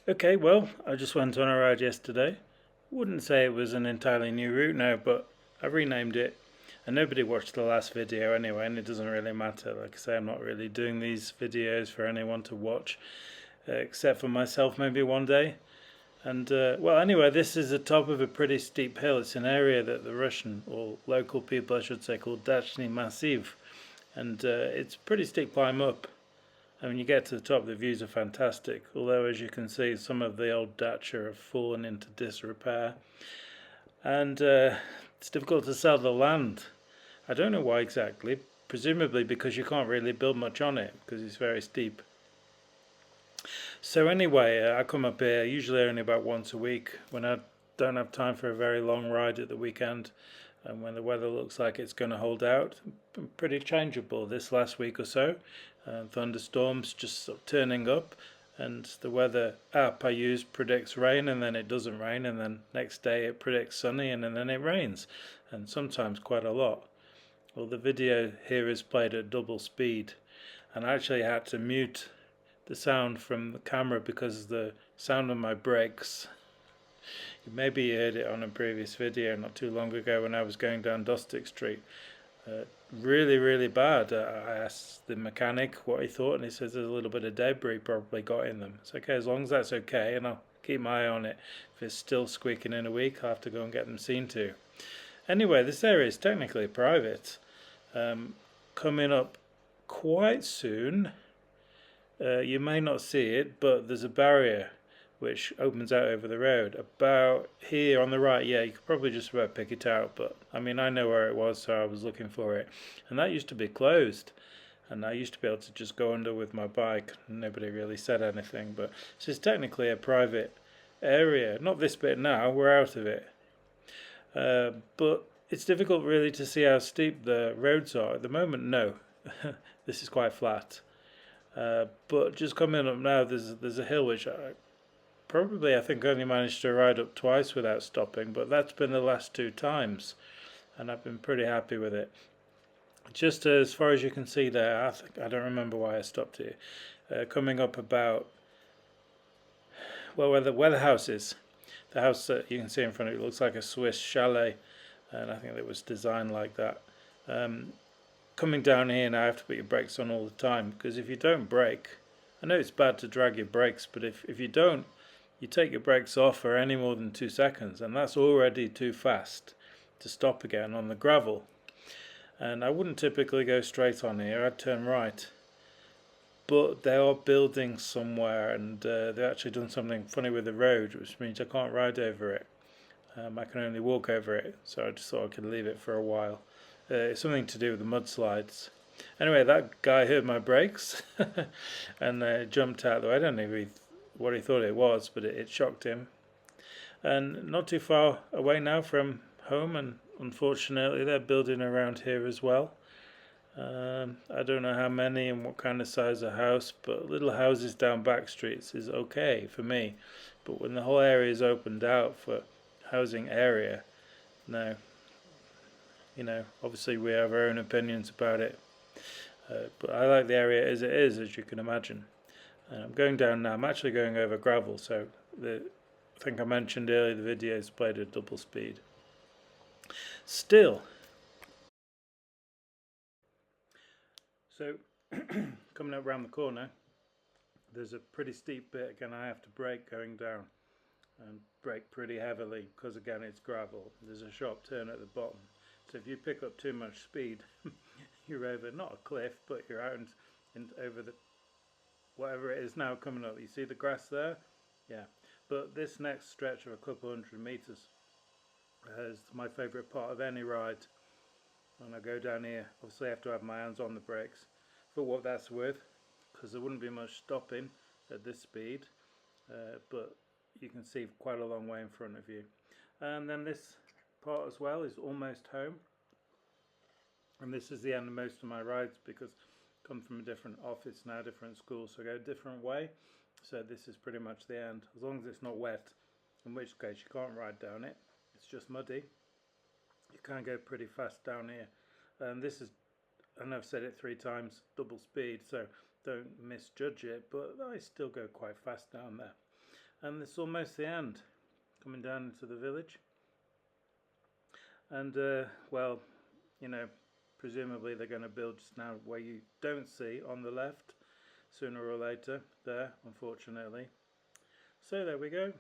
Okay, well, I just went on a ride yesterday. Wouldn't say it was an entirely new route now, but I renamed it. And nobody watched the last video anyway, and it doesn't really matter. Like I say, I'm not really doing these videos for anyone to watch, except for myself maybe one day. And well, anyway, this is the top of a pretty steep hill. It's an area that the Russian, or local people I should say, call Dachny Massiv. And it's a pretty steep climb up. And when you get to the top, the views are fantastic. Although, as you can see, some of the old dacha have fallen into disrepair. And it's difficult to sell the land. I don't know why exactly. Presumably because you can't really build much on it, because it's very steep. So anyway, I come up here usually only about once a week when I don't have time for a very long ride at the weekend, and when the weather looks like it's going to hold out. Pretty changeable this last week or so. Thunderstorms just sort of turning up, and the weather app I use predicts rain, and then it doesn't rain, and then next day it predicts sunny, and then it rains, and sometimes quite a lot. Well, the video here is played at double speed, and I actually had to mute the sound from the camera because of the sound of my brakes. Maybe you heard it on a previous video not too long ago when I was going down Dostick Street. Really bad. I asked the mechanic what he thought, and he says there's a little bit of debris probably got in them. It's okay, as long as that's okay, and I'll keep my eye on it. If it's still squeaking in a week, I'll have to go and get them seen to. Anyway, this area is technically private. Coming up quite soon, you may not see it, but there's a barrier which opens out over the road. About here on the right, yeah, you could probably just about pick it out, but I mean, I know where it was, so I was looking for it. And that used to be closed, and I used to be able to just go under with my bike. Nobody really said anything, but this is technically a private area. Not this bit now, we're out of it. But it's difficult really to see how steep the roads are. At the moment, no. This is quite flat. But just coming up now, there's a hill which I think only managed to ride up twice without stopping, but that's been the last two times, and I've been pretty happy with it. Just as far as you can see there, I don't remember why I stopped here. Coming up about, well, where the house is, the house that you can see in front of you looks like a Swiss chalet, and I think it was designed like that. Coming down here now, I have to put your brakes on all the time, because if you don't brake, I know it's bad to drag your brakes, but if you don't, you take your brakes off for any more than 2 seconds, and that's already too fast to stop again on the gravel. And I wouldn't typically go straight on here, I'd turn right. But they are building somewhere, and they've actually done something funny with the road, which means I can't ride over it. I can only walk over it, so I just thought I could leave it for a while. It's something to do with the mudslides. Anyway, that guy heard my brakes and jumped out the way. I don't know what he thought it was, but it shocked him. And not too far away now from home, and unfortunately they're building around here as well. I don't know how many and what kind of size of house, but little houses down back streets is okay for me. But when the whole area is opened out for housing area, no. Obviously we have our own opinions about it. But I like the area as it is, as you can imagine. And I'm going down now. I'm actually going over gravel, so I think I mentioned earlier the video is played at double speed. Still, so coming up around the corner, there's a pretty steep bit. Again, I have to brake going down, and brake pretty heavily because again it's gravel. There's a sharp turn at the bottom, so if you pick up too much speed, you're over not a cliff, but you're out and over the whatever it is now coming up. You see the grass there? Yeah. But this next stretch of a couple 100 meters is my favourite part of any ride. When I go down here, obviously I have to have my hands on the brakes for what that's worth, because there wouldn't be much stopping at this speed, but you can see quite a long way in front of you. And then this part as well is almost home, and this is the end of most of my rides because I come from a different office now, different school, so I go a different way. So this is pretty much the end, as long as it's not wet, in which case you can't ride down it. It's just muddy. You can go pretty fast down here, and this is, and I've said it 3 times, double speed, so don't misjudge it, but I still go quite fast down there. and it's almost the end, coming down into the village. And well, you know, presumably they're going to build just now where you don't see on the left, sooner or later there, unfortunately. So there we go.